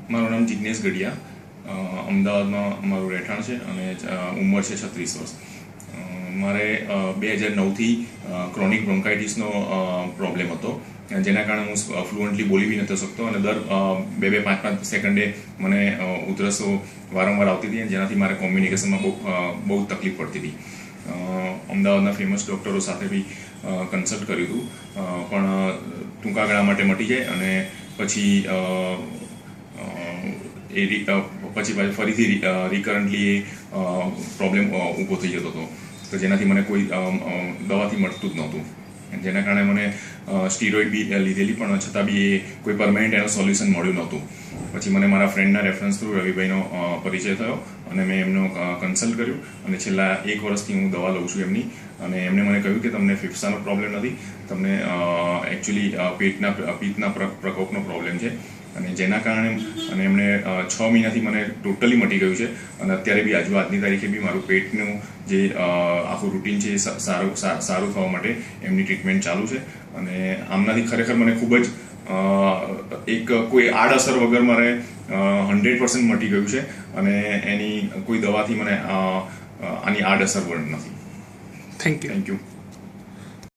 મારું નામ જિજ્ઞેશ ગઢિયા, અમદાવાદમાં મારું રહેઠાણ છે અને ઉંમર છે 36 વર્ષ. મારે 2009થી ક્રોનિક બ્રોન્કાઇટિસનો પ્રોબ્લેમ હતો, જેના કારણે હું ફ્લુઅન્ટલી બોલી બી નહોતો શકતો અને દર 2-5 સેકન્ડે મને ઉધરસો વારંવાર આવતી હતી, જેનાથી મારે કોમ્યુનિકેશનમાં બહુ તકલીફ પડતી હતી. અમદાવાદના ફેમસ ડૉક્ટરો સાથે બી કન્સલ્ટ કર્યું હતું, પણ ટૂંકા ગાળા માટે મટી જાય અને પછી ફરીથી રિકરન્ટલી એ પ્રોબ્લેમ ઊભો થઈ જતો હતો, તો જેનાથી મને કોઈ દવાથી મળતું જ નહોતું. જેના કારણે મને સ્ટીરોઇડ બી લીધેલી, પણ છતાં બી એ કોઈ પરમાનન્ટ એનો સોલ્યુશન મળ્યું નહોતું. પછી મને મારા ફ્રેન્ડના રેફરન્સ થ્રુ રવિભાઈનો પરિચય થયો અને મેં એમનો કન્સલ્ટ કર્યું અને છેલ્લા 1 વર્ષથી હું દવા લઉં છું એમની. અને એમણે મને કહ્યું કે તમને ફેફસાનો પ્રોબ્લેમ નથી, તમને એકચ્યુઅલી પિત્તના પ્રકોપનો પ્રોબ્લેમ છે, અને જેના કારણે અને એમણે 6 મહિનાથી મને ટોટલી મટી ગયું છે. અને અત્યારે બી આજની તારીખે બી મારું પેટનું જે આખું રૂટીન છે એ સારું થવા માટે એમની ટ્રીટમેન્ટ ચાલુ છે. અને આમનાથી ખરેખર મને ખૂબ જ કોઈ આડઅસર વગર મારે 100% મટી ગયું છે, અને એની કોઈ દવાથી મને આની આડઅસર પણ નથી. Thank you.